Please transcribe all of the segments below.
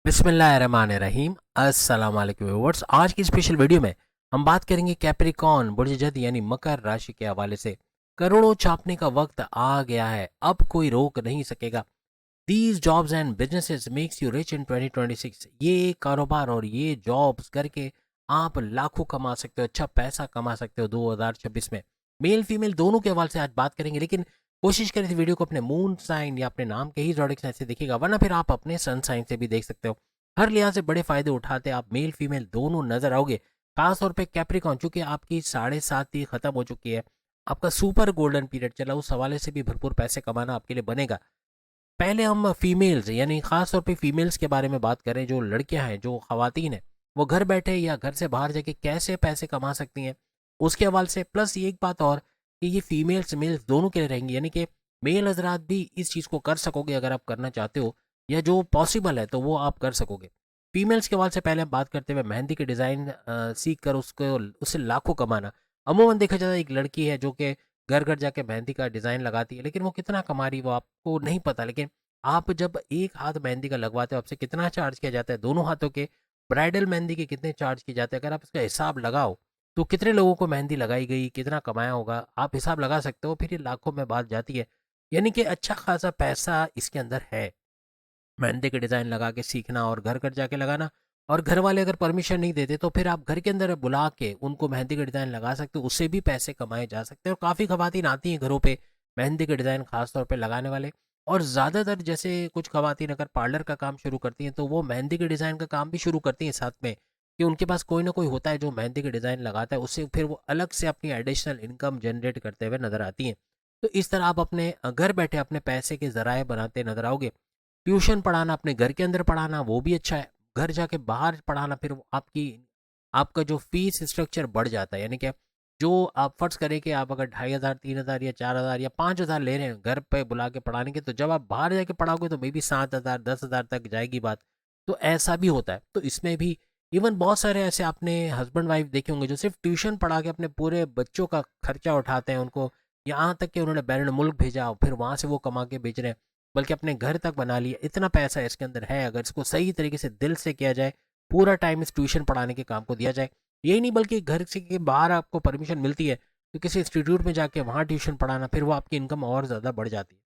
बिस्मिल्लाहिर्रहमानिर्रहीम। अस्सलाम वालेकुम व्यूअर्स। आज की स्पेशल वीडियो में हम बात करेंगे कैप्रिकॉर्न बुर्ज जद यानी मकर राशि के हवाले से। करोड़ों छापने का वक्त आ गया है, अब कोई रोक नहीं सकेगा। These jobs and businesses makes you rich in 2026। ये कारोबार और ये जॉब्स करके आप लाखों कमा सकते हो, अच्छा पैसा कमा सकते हो 2026 में। मेल फीमेल दोनों के हवाले से आज बात करेंगे, लेकिन कोशिश करें इस वीडियो को अपने मून साइन या अपने नाम के ही जोडिक साइन से देखिएगा, वरना फिर आप अपने सन साइन से भी देख सकते हो। हर लिहाज से बड़े फायदे उठाते आप मेल फीमेल दोनों नजर आओगे। खासतौर पे कैप्रिकॉन, चूंकि आपकी 7.5 खत्म हो चुकी है, आपका सुपर गोल्डन पीरियड चला, उस हवाले से भी भरपूर पैसे कमाना आपके लिए बनेगा। पहले हम फीमेल्स यानी खास तौर पे फीमेल्स के बारे में बात करें, जो लड़कियां हैं, जो खवातीन हैं, वो घर बैठे या घर से बाहर जाके कैसे पैसे कमा सकती हैं, उसके हवाले से। प्लस ये एक बात और कि ये फीमेल्स मेल्स दोनों के लिए रहेंगी, यानी कि मेल हजरात भी इस चीज़ को कर सकोगे अगर आप करना चाहते हो, या जो पॉसिबल है तो वो आप कर सकोगे। फीमेल्स के हवाले से पहले हम बात करते हुए मेहंदी के डिज़ाइन सीख कर उसको उससे लाखों कमाना। अमूमन देखा जाता है एक लड़की है जो कि घर घर जाके मेहंदी का डिज़ाइन लगाती है, लेकिन वो कितना कमा रही है वो आपको नहीं पता। लेकिन आप जब एक हाथ मेहंदी का लगवाते हो, आपसे कितना चार्ज किया जाता है, दोनों हाथों के ब्राइडल मेहंदी के कितने चार्ज किए जाते हैं, अगर आप इसका हिसाब लगाओ तो कितने लोगों को मेहंदी लगाई गई, कितना कमाया होगा, आप हिसाब लगा सकते हो। फिर ये लाखों में बात जाती है, यानी कि अच्छा खासा पैसा इसके अंदर है। मेहंदी के डिज़ाइन लगा के सीखना और घर घर जाके लगाना। और घर वाले अगर परमिशन नहीं देते तो फिर आप घर के अंदर बुला के उनको मेहंदी के डिज़ाइन लगा सकते हो, उससे भी पैसे कमाए जा सकते हैं। और काफ़ी खवातीन आती हैं घरों पे मेहंदी के डिज़ाइन खास तौर पे लगाने वाले। और ज़्यादातर जैसे कुछ खवातीन अगर पार्लर का काम शुरू करती हैं तो वो मेहंदी के डिज़ाइन का काम भी शुरू करती हैं साथ में, कि उनके पास कोई ना कोई होता है जो मेहंदी के डिज़ाइन लगाता है, उससे फिर वो अलग से अपनी एडिशनल इनकम जनरेट करते हुए नजर आती हैं। तो इस तरह आप अपने घर बैठे अपने पैसे के जराए बनाते नजर आओगे। ट्यूशन पढ़ाना, अपने घर के अंदर पढ़ाना, वो भी अच्छा है। घर जाके बाहर पढ़ाना, फिर वो आपकी आपका जो फीस स्ट्रक्चर बढ़ जाता है, यानी कि जो आप फर्ज करें कि आप अगर 2,500 3,000 या 4,000 या 5,000 ले रहे हैं घर पे बुला के पढ़ाने के, तो जब आप बाहर जाके पढ़ाओगे तो मे बी 7,000 10,000 तक जाएगी बात। तो ऐसा भी होता है, तो इसमें भी इवन बहुत सारे ऐसे आपने हस्बैंड वाइफ देखे होंगे जो सिर्फ ट्यूशन पढ़ा के अपने पूरे बच्चों का खर्चा उठाते हैं, उनको यहाँ तक कि उन्होंने बैरून मुल्क भेजा, फिर वहाँ से वो कमा के बेच रहे हैं, बल्कि अपने घर तक बना लिया। इतना पैसा इसके अंदर है, अगर इसको सही तरीके से दिल से किया जाए, पूरा टाइम इस ट्यूशन पढ़ाने के काम को दिया जाए। यही नहीं बल्कि घर से के बाहर आपको परमिशन मिलती है तो किसी इंस्टीट्यूट में जाके वहाँ ट्यूशन पढ़ाना, फिर वो आपकी इनकम और ज़्यादा बढ़ जाती है।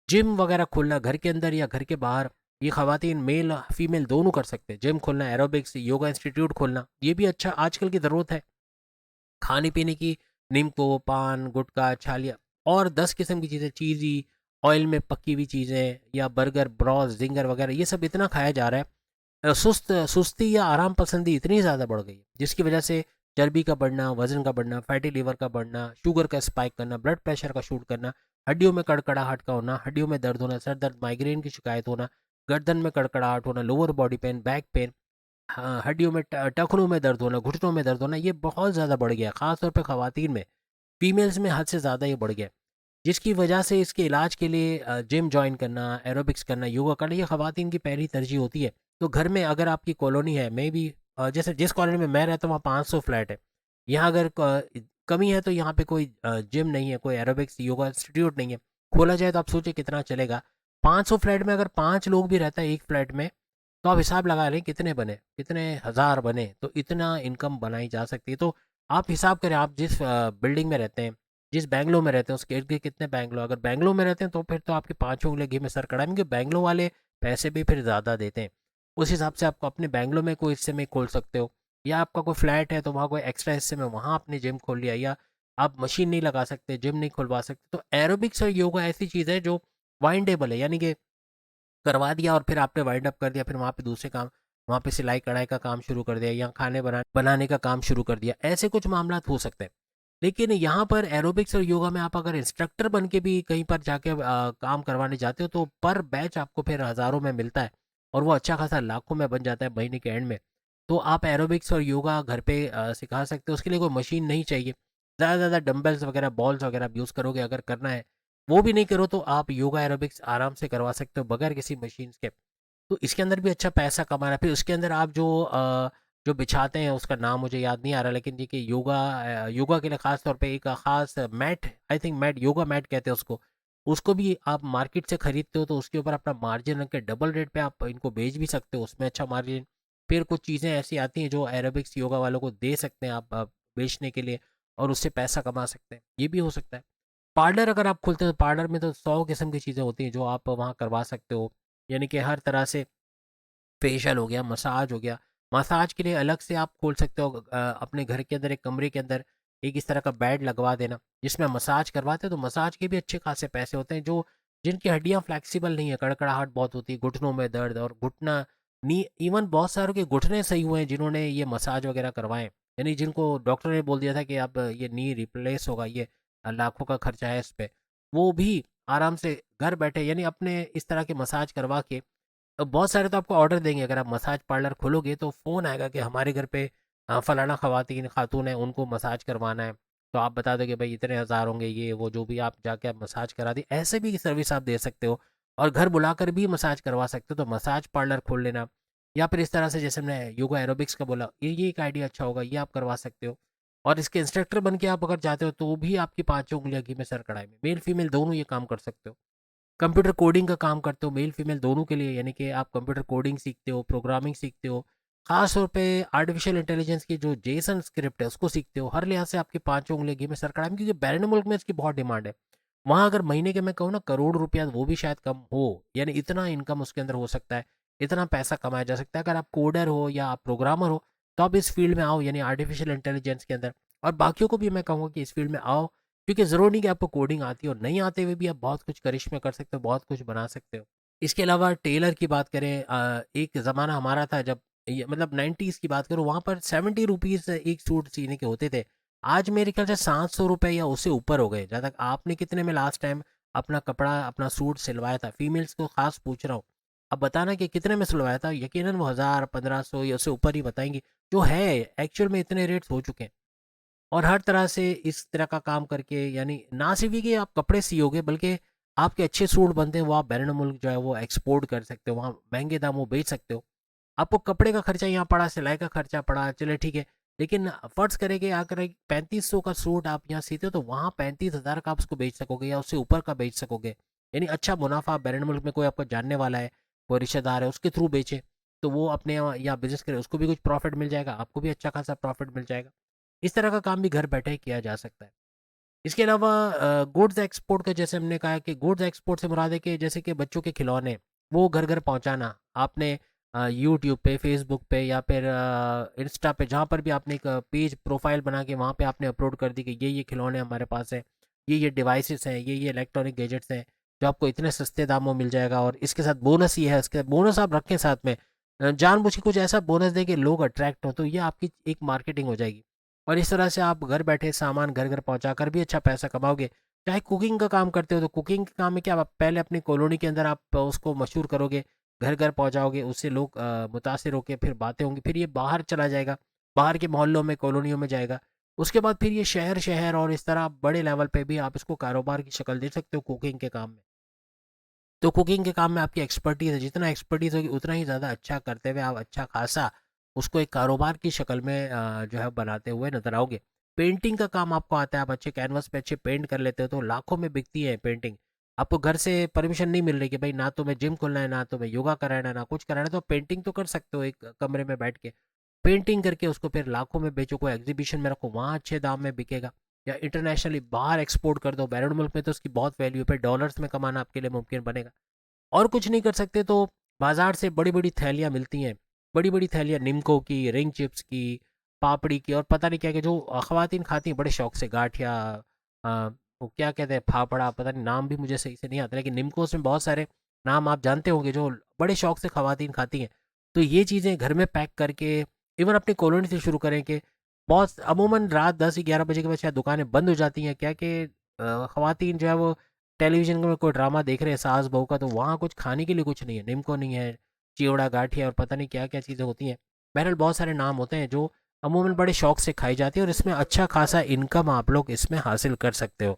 जिम वगैरह खोलना घर के अंदर या घर के बाहर, ये खवातीन मेल फीमेल दोनों कर सकते हैं। जिम खोलना, एरोबिक्स योगा इंस्टीट्यूट खोलना, ये भी अच्छा आजकल की ज़रूरत है। खाने पीने की, नींबू पान गुटखा छालिया और 10 किस्म की चीज़ें, चीज़ी ऑयल में पकी हुई चीज़ें या बर्गर ब्रॉस जिंगर वगैरह, ये सब इतना खाया जा रहा है। सुस्ती या आराम पसंदी इतनी ज़्यादा बढ़ गई है, जिसकी वजह से चर्बी का बढ़ना, वजन का बढ़ना, फैटी लीवर का बढ़ना, शुगर का स्पाइक करना, ब्लड प्रेशर का शूट करना, हड्डियों में कड़कड़ाहट का होना, हड्डियों में दर्द होना, सर दर्द, माइग्रेन की शिकायत होना, गर्दन में कड़कड़ाहट होना, lower body pain, back pain, हाँ, हड्डियों में टखनों में दर्द होना, घुटनों में दर्द होना, ये बहुत ज़्यादा बढ़ गया, खासतौर पर खवातीन में। फीमेल्स में हद से ज़्यादा ये बढ़ गया, जिसकी वजह से इसके इलाज के लिए जिम ज्वाइन करना, एरोबिक्स करना, योगा करना, ये खवातीन की पहली तरजीह होती है। तो घर में अगर आपकी कॉलोनी है, मे बी जैसे जिस कॉलोनी में मैं रहता हूँ वहाँ 500 फ्लैट है, यहाँ अगर कमी है तो यहाँ पे कोई जिम नहीं है, कोई एरोबिक्स योगा इंस्टीट्यूट नहीं है, खोला जाए तो आप सोचिए कितना चलेगा। 500 फ्लैट में अगर 5 लोग भी रहता है एक फ्लैट में, तो आप हिसाब लगा लें कितने बने, कितने हज़ार बने, तो इतना इनकम बनाई जा सकती है। तो आप हिसाब करें, आप जिस बिल्डिंग में रहते हैं, जिस बैंगलोर में रहते हैं, उसके इर्द गिर्द कितने बैंगलोर, अगर बैंगलोर में रहते हैं तो फिर तो आपके पाँचों उंगली घी में सर कड़ा है, क्योंकि बैंगलोर वाले पैसे भी फिर ज़्यादा देते हैं। उस हिसाब से आपको अपने बैंगलोर में कोई हिस्से में खोल सकते हो, या आपका कोई फ्लैट है तो वहाँ कोई एक्स्ट्रा हिस्से में वहाँ आपने जिम खोल लिया, या आप मशीन नहीं लगा सकते, जिम नहीं खुलवा सकते, तो एरोबिक्स और योगा ऐसी चीज़ है जो वाइंडेबल है, यानी कि करवा दिया और फिर आपने वाइंड अप कर दिया, फिर वहाँ पे दूसरे काम, वहाँ पे सिलाई कढ़ाई का काम शुरू कर दिया या खाने बनाने का काम शुरू कर दिया, ऐसे कुछ मामला हो सकते हैं। लेकिन यहाँ पर एरोबिक्स और योगा में आप अगर इंस्ट्रक्टर बन के भी कहीं पर जाके काम करवाने जाते हो तो पर बैच आपको फिर हज़ारों में मिलता है, और वो अच्छा खासा लाखों में बन जाता है महीने के एंड में। तो आप एरोबिक्स और योगा घर पे सिखा सकते हो, उसके लिए कोई मशीन नहीं चाहिए। ज़्यादा से ज़्यादा डंबल्स वगैरह बॉल्स वगैरह आप यूज़ करोगे अगर करना है, वो भी नहीं करो तो आप योगा एरोबिक्स आराम से करवा सकते हो बगैर किसी मशीन के। तो इसके अंदर भी अच्छा पैसा कमाना है। फिर उसके अंदर आप जो बिछाते हैं उसका नाम मुझे याद नहीं आ रहा, लेकिन देखिए योगा योगा के लिए खास तौर पे एक खास mat, I think mat, yoga mat कहते हैं उसको, उसको भी आप मार्केट से खरीदते हो तो उसके ऊपर अपना मार्जिन रख के डबल रेट पे आप इनको बेच भी सकते हो, उसमें अच्छा मार्जिन। फिर कुछ चीज़ें ऐसी आती हैं जो एरोबिक्स योगा वालों को दे सकते हैं आप बेचने के लिए, और उससे पैसा कमा सकते हैं, ये भी हो सकता है। पार्लर अगर आप खोलते हो तो पार्लर में तो 100 किस्म की चीज़ें होती हैं जो आप वहाँ करवा सकते हो, यानी कि हर तरह से फेशियल हो गया, मसाज हो गया। मसाज के लिए अलग से आप खोल सकते हो, अपने घर के अंदर एक कमरे के अंदर एक इस तरह का बेड लगवा देना जिसमें मसाज करवाते हैं, तो मसाज के भी अच्छे खासे पैसे होते हैं। जो जिनकी हड्डियाँ फ्लेक्सिबल नहीं है, कड़कड़ाहट बहुत होती है, घुटनों में दर्द और घुटना नी, इवन बहुत सारों के घुटने सही हुए हैं जिन्होंने ये मसाज वगैरह करवाए, यानी जिनको डॉक्टर ने बोल दिया था कि अब ये नी रिप्लेस होगा, ये लाखों का खर्चा है इस पे, वो भी आराम से घर बैठे यानी अपने इस तरह के मसाज करवा के, बहुत सारे तो आपको ऑर्डर देंगे। अगर आप मसाज पार्लर खोलोगे तो फ़ोन आएगा कि हमारे घर पे फलाना खवातीन खातून है, उनको मसाज करवाना है, तो आप बता दो कि भाई इतने हज़ार होंगे, ये वो जो भी, आप जाके आप मसाज करा दी, ऐसे भी सर्विस आप दे सकते हो। और घर बुलाकर भी मसाज करवा सकते हो, तो मसाज पार्लर खोल लेना। या फिर इस तरह से जैसे मैंने योगा एरोबिक्स का बोला, ये एक आइडिया अच्छा होगा, ये आप करवा सकते हो। और इसके इंस्ट्रक्टर बन के आप अगर जाते हो तो भी आपकी पाँचों उंगलियां घी में सर कढ़ाई में, मेल फीमेल दोनों ये काम कर सकते हो। कंप्यूटर कोडिंग का काम करते हो मेल फीमेल दोनों के लिए, यानी कि आप कंप्यूटर कोडिंग सीखते हो, प्रोग्रामिंग सीखते हो, खास तौर पे आर्टिफिशियल इंटेलिजेंस की जो जेसन स्क्रिप्ट है उसको सीखते हो, हर लिहाज से आपकी पांचों उंगली घी में सर कड़ाई में, क्योंकि बैरून मुल्क में इसकी बहुत डिमांड है। वहाँ अगर महीने के मैं कहूँ ना करोड़ रुपया, वो भी शायद कम हो, यानी इतना इनकम उसके अंदर हो सकता है, इतना पैसा कमाया जा सकता है। अगर आप कोडर हो या आप प्रोग्रामर हो तो आप इस फील्ड में आओ, यानी आर्टिफिशियल इंटेलिजेंस के अंदर। और बाकियों को भी मैं कहूँगा कि इस फील्ड में आओ, क्योंकि ज़रूरी नहीं कि आपको कोडिंग आती हो, नहीं आते हुए भी आप बहुत कुछ करिश्मे कर सकते हो, बहुत कुछ बना सकते हो। इसके अलावा टेलर की बात करें, एक ज़माना हमारा था जब ये मतलब 90s की बात करूँ, वहाँ पर 70 रुपीज़ एक सूट सीने के होते थे। आज मेरे ख्याल से 700 रुपये या उससे ऊपर हो गए। जहाँ तक आपने कितने में लास्ट टाइम अपना कपड़ा अपना सूट सिलवाया था, फीमेल्स को खास पूछ रहा हूँ, अब बताना कि कितने में सिलवाया था। यकीनन वो 1000 1500 या उससे ऊपर ही बताएंगी, जो है एक्चुअल में इतने रेट्स हो चुके हैं। और हर तरह से इस तरह का काम करके, यानी ना सिर्फ ये कि आप कपड़े सियोगे, बल्कि आपके अच्छे सूट बनते हैं वो आप बैरून मुल्क जो है वो एक्सपोर्ट कर सकते हो, वहाँ महंगे दामों बेच सकते हो। आपको कपड़े का खर्चा यहाँ पड़ा, सिलाई का खर्चा पड़ा, चले ठीक है, लेकिन फर्ज करें कि अगर 3500 का सूट आप यहाँ सीते हो तो वहाँ 35,000 का आप उसको बेच सकोगे या उससे ऊपर का बेच सकोगे, यानी अच्छा मुनाफा। आप बैरून मुल्क में कोई आपको जानने वाला है, कोई रिश्तेदार है, उसके थ्रू बेचे तो वो अपने यहाँ बिजनेस करे, उसको भी कुछ प्रॉफिट मिल जाएगा, आपको भी अच्छा खासा प्रॉफिट मिल जाएगा। इस तरह का काम भी घर बैठे किया जा सकता है। इसके अलावा गुड्स एक्सपोर्ट का, जैसे हमने कहा कि गुड्स एक्सपोर्ट से मुराद है कि जैसे कि बच्चों के खिलौने वो घर घर पहुंचाना। आपने यूट्यूब पे, फेसबुक पे या फिर इंस्टा पे, जहाँ पर भी आपने एक पेज प्रोफाइल बना के वहाँ पे आपने अपलोड कर दी कि ये खिलौने हमारे पास है, ये डिवाइसेस हैं, ये इलेक्ट्रॉनिक गैजेट्स हैं जो आपको इतने सस्ते दामों में मिल जाएगा, और इसके साथ बोनस ये है, इसके बोनस आप रखें साथ में, जानबूझ के कुछ ऐसा बोनस दें कि लोग अट्रैक्ट हो, तो ये आपकी एक मार्केटिंग हो जाएगी। और इस तरह से आप घर बैठे सामान घर घर पहुंचा कर भी अच्छा पैसा कमाओगे। चाहे कुकिंग का काम करते हो तो कुकिंग के काम में क्या, आप पहले अपनी कॉलोनी के अंदर आप उसको मशहूर करोगे, घर घर पहुंचाओगे, उससे लोग मुतासिर होकर फिर बातें होंगी, फिर ये बाहर चला जाएगा, बाहर के मोहल्लों में कॉलोनियों में जाएगा, उसके बाद फिर ये शहर शहर और इस तरह बड़े लेवल पे भी आप इसको कारोबार की शक्ल दे सकते हो कुकिंग के काम में। तो कुकिंग के काम में आपकी एक्सपर्टीज़ है, जितना एक्सपर्टीज़ होगी उतना ही ज़्यादा अच्छा करते हुए आप अच्छा खासा उसको एक कारोबार की शक्ल में जो है बनाते हुए नजर आओगे। पेंटिंग का काम आपको आता है, आप अच्छे कैनवस पे अच्छे पेंट कर लेते हो तो लाखों में बिकती है पेंटिंग। आपको घर से परमिशन नहीं मिल रही कि भाई ना तो मैं जिम खोलना है, ना तो मैं योगा कराना है, ना कुछ कराना है, तो पेंटिंग तो कर सकते हो एक कमरे में बैठ के। पेंटिंग करके उसको फिर लाखों में बेचो, कोई एग्जीबिशन में रखो, वहाँ अच्छे दाम में बिकेगा। या इंटरनेशनली बाहर एक्सपोर्ट कर दो, बैरून मुल्क में तो उसकी बहुत वैल्यू है, फिर डॉलर्स में कमाना आपके लिए मुमकिन बनेगा। और कुछ नहीं कर सकते तो बाजार से बड़ी बड़ी थैलियाँ मिलती हैं, बड़ी बड़ी थैलियाँ निमको की, रिंग चिप्स की, पापड़ी की, और पता नहीं क्या क्या, जो ख़वातीन खाती हैं बड़े शौक से, गाठिया, वो क्या कहते हैं, फाफड़ा, पता नहीं नाम भी मुझे सही से नहीं आता, लेकिन निमकोस में बहुत सारे नाम आप जानते होंगे जो बड़े शौक से ख़वातीन खाती हैं। तो ये चीज़ें घर में पैक करके, इवन अपनी कॉलोनी से शुरू करें कि बहुत अमूमन रात 10 11 बजे के बाद शायद दुकानें बंद हो जाती हैं, क्या कि ख़वातीन जो है वो टेलीविज़न में कोई ड्रामा देख रहे हैं सास बहू का, तो वहाँ कुछ खाने के लिए कुछ नहीं है, निमको नहीं है, चिवड़ा गाठिया और पता नहीं क्या क्या चीज़ें होती हैं। बहरहाल बहुत सारे नाम होते हैं जो अमूमन बड़े शौक से खाई जाती है, और इसमें अच्छा खासा इनकम आप लोग इसमें हासिल कर सकते हो।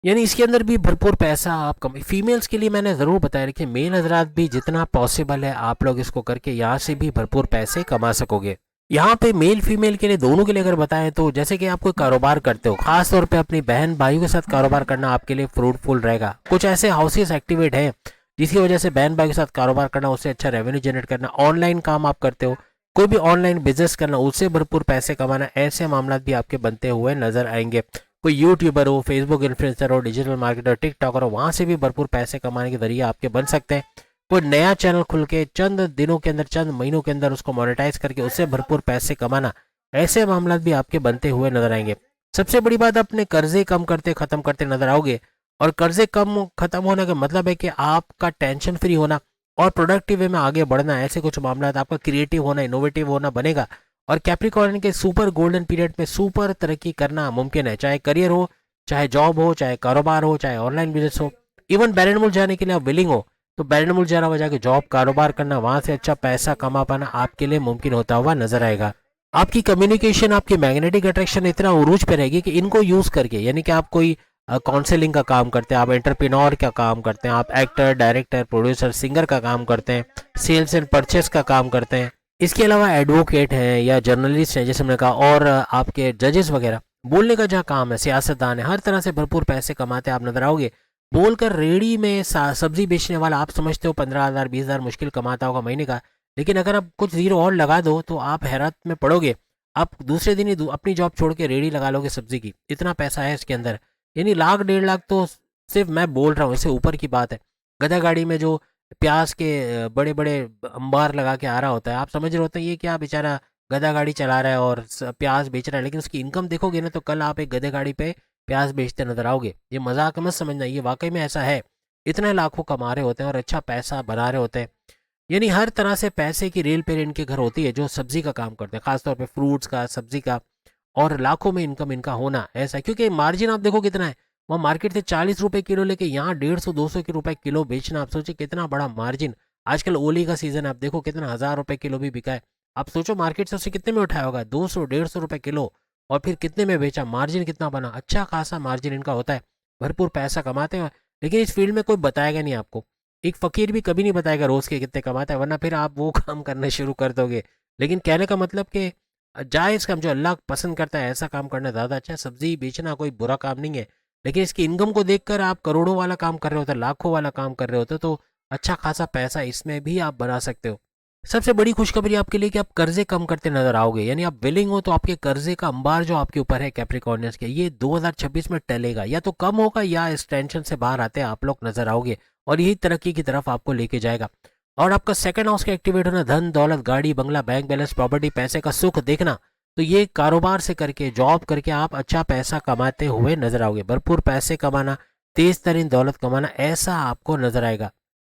यानी इसके अंदर भी भरपूर पैसा आप कम, फीमेल्स के लिए मैंने ज़रूर बताया, रखिए मेल हजरात भी जितना पॉसिबल है आप लोग इसको करके यहाँ से भी भरपूर पैसे कमा सकोगे। यहाँ पे मेल फीमेल के लिए दोनों के लिए अगर बताएं तो जैसे कि आप कोई कारोबार करते हो, खास तौर पे अपनी बहन भाइयों के साथ कारोबार करना आपके लिए फ्रूटफुल रहेगा। कुछ ऐसे हाउसेस एक्टिवेट हैं जिसकी वजह से बहन भाई के साथ कारोबार करना, उससे अच्छा रेवेन्यू जनरेट करना, ऑनलाइन काम आप करते हो, कोई भी ऑनलाइन बिजनेस करना, उससे भरपूर पैसे कमाना, ऐसे मामला भी आपके बनते हुए नजर आएंगे। कोई यूट्यूबर हो, फेसबुक इन्फ्लुएंसर हो, डिजिटल मार्केटर, टिकटॉकर हो, वहां से भी भरपूर पैसे कमाने के जरिए आपके बन सकते हैं। कोई नया चैनल खुल के चंद दिनों के अंदर, चंद महीनों के अंदर उसको मोनेटाइज करके उससे भरपूर पैसे कमाना, ऐसे मामला भी आपके बनते हुए नजर आएंगे। सबसे बड़ी बात, अपने कर्जे कम करते खत्म करते नजर आओगे। और कर्जे कम खत्म होने का मतलब है कि आपका टेंशन फ्री होना और प्रोडक्टिव वे में आगे बढ़ना, ऐसे कुछ मामला आपका क्रिएटिव होना, इनोवेटिव होना बनेगा। और कैप्रिकॉर्न के सुपर गोल्डन पीरियड में सुपर तरक्की करना मुमकिन है, चाहे करियर हो, चाहे जॉब हो, चाहे कारोबार हो, चाहे ऑनलाइन बिजनेस हो। इवन बैरनमुल जाने के लिए आप विलिंग हो तो बैरनमुल जाना जाके जॉब कारोबार करना, वहां से अच्छा पैसा कमा पाना आपके लिए मुमकिन होता हुआ नजर आएगा। आपकी कम्युनिकेशन, आपकी मैग्नेटिक अट्रैक्शन इतना उरूज पे रहेगी कि इनको यूज करके, यानी कि आप कोई काउंसलिंग का काम करते हैं, आप एंटरप्रेन्योर का काम करते हैं, आप एक्टर, डायरेक्टर, प्रोड्यूसर, सिंगर का काम करते हैं, सेल्स एंड परचेस का काम करते हैं, इसके अलावा एडवोकेट हैं या जर्नलिस्ट हैं जैसे मैंने कहा, और आपके जजेस वगैरह, बोलने का जहाँ काम है, सियासतदान है, हर तरह से भरपूर पैसे कमाते आप नजर आओगे। बोलकर रेडी में सब्जी बेचने वाला आप समझते हो 15,000 20,000 मुश्किल कमाता होगा महीने का, लेकिन अगर आप कुछ जीरो और लगा दो तो आप हैरत में पड़ोगे। आप दूसरे दिन ही अपनी जॉब छोड़ के रेडी लगा लोगे सब्जी की, इतना पैसा है इसके अंदर। यानी लाख 1.5 लाख तो सिर्फ मैं बोल रहा हूँ, इससे ऊपर की बात है। गधा गाड़ी में जो प्याज के बड़े बड़े अंबार लगा के आ रहा होता है, आप समझ रहे होते हैं ये क्या बेचारा गधा गाड़ी चला रहा है और प्याज बेच रहा है, लेकिन उसकी इनकम देखोगे ना तो कल आप एक गधे गाड़ी पे प्याज बेचते नजर आओगे। ये मजाक मत समझना, ये वाकई में ऐसा है। इतने लाखों कमा रहे होते हैं और अच्छा पैसा बना रहे होते हैं। यानी हर तरह से पैसे की रेल पे इनके घर होती है जो सब्जी का काम करते हैं, खासतौर पे फ्रूट्स का, सब्जी का। और लाखों में इनकम इनका होना ऐसा है, क्योंकि मार्जिन आप देखो कितना है। वहाँ मार्केट से 40 रुपए किलो लेके यहाँ 150 200 के रुपए किलो बेचना, आप सोचिए कितना बड़ा मार्जिन। आजकल ओली का सीजन है, आप देखो कितना 1,000 रुपए किलो भी बिका है। आप सोचो मार्केट से उसे कितने में उठाया होगा, 200 150 रुपए किलो, और फिर कितने में बेचा, मार्जिन कितना बना, अच्छा खासा मार्जिन इनका होता है। भरपूर पैसा कमाते हैं। लेकिन इस फील्ड में कोई बताएगा नहीं आपको, एक फकीर भी कभी नहीं बताएगा रोज के कितने कमाता है, वरना फिर आप वो काम करना शुरू कर दोगे। लेकिन कहने का मतलब कि जायज़ काम जो अल्लाह पसंद करता है ऐसा काम करना ज़्यादा अच्छा है। सब्जी बेचना कोई बुरा काम नहीं है, लेकिन इसकी इनकम को देखकर आप करोड़ों वाला काम कर रहे होते, लाखों वाला काम कर रहे होते, तो अच्छा खासा पैसा इसमें भी आप बना सकते हो। सबसे बड़ी खुशखबरी आपके लिए कि आप कर्जे कम करते नजर आओगे, यानी आप विलिंग हो तो आपके कर्जे का अंबार जो आपके ऊपर है कैप्रिकॉर्नियंस के, ये 2026 में टलेगा, या तो कम होगा या इस टेंशन से बाहर आते आप लोग नजर आओगे। और यही तरक्की की तरफ आपको लेके जाएगा। और आपका सेकंड हाउस का एक्टिवेट होना, धन दौलत, गाड़ी बंगला, बैंक बैलेंस, प्रॉपर्टी, पैसे का सुख देखना, तो ये कारोबार से करके, जॉब करके आप अच्छा पैसा कमाते हुए नजर आओगे। भरपूर पैसे कमाना, तेज तरीन दौलत कमाना, ऐसा आपको नजर आएगा।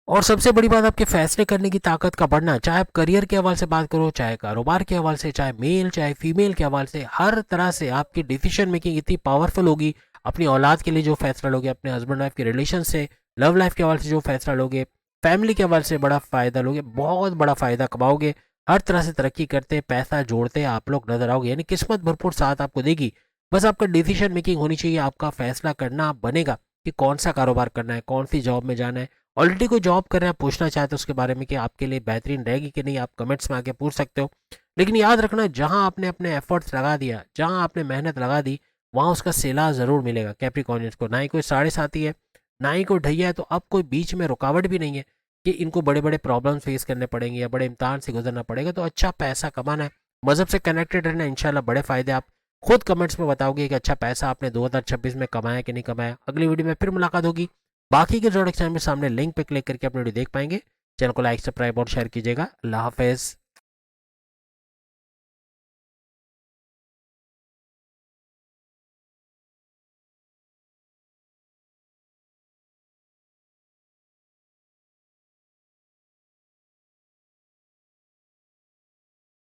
और सबसे बड़ी बात, आपके फैसले करने की ताकत का बढ़ना, चाहे आप करियर के हवाले से बात करो, चाहे कारोबार के हवाले से, चाहे मेल चाहे फीमेल के हवाले से, हर तरह से आपकी डिसीजन मेकिंग इतनी पावरफुल होगी। अपनी औलाद के लिए जो फैसला लोगे, अपने हस्बैंड वाइफ के रिलेशन से, लव लाइफ के हवाले से जो फैसला लोगे, फैमिली के हवाले से बड़ा फायदा लोगे, बहुत बड़ा फायदा कमाओगे। हर तरह से तरक्की करते, पैसा जोड़ते आप लोग नजर आओगे, यानी किस्मत भरपूर साथ आपको देगी। बस आपका डिसीजन मेकिंग होनी चाहिए, आपका फैसला करना बनेगा कि कौन सा कारोबार करना है, कौन सी जॉब में जाना है। ऑलरेडी कोई जॉब कर रहे हैं, आप पूछना चाहते हो उसके बारे में कि आपके लिए बेहतरीन रहेगी कि नहीं, आप कमेंट्स में आके पूछ सकते हो। लेकिन याद रखना, जहां आपने अपने एफर्ट्स लगा दिया, जहां आपने मेहनत लगा दी, वहां उसका सिला जरूर मिलेगा कैप्रिकॉर्नियंस को। ना ही कोई साढ़े साथी है, ना ही कोई ढैया है, तो अब कोई बीच में रुकावट भी नहीं है कि इनको बड़े बड़े प्रॉब्लम फेस करने पड़ेंगे या बड़े इम्तहान से गुजरना पड़ेगा। तो अच्छा पैसा कमाना है, मजहब से कनेक्टेड रहना, इंशाल्लाह बड़े फायदे आप खुद कमेंट्स में बताओगे कि अच्छा पैसा आपने 2026 में कमाया कि नहीं कमाया। अगली वीडियो में फिर मुलाकात होगी। बाकी के जोड़े चैनल में सामने लिंक पे क्लिक करके अपनी वीडियो देख पाएंगे। चैनल को लाइक, सब्सक्राइब और शेयर कीजिएगा। अल्लाह हाफिज़।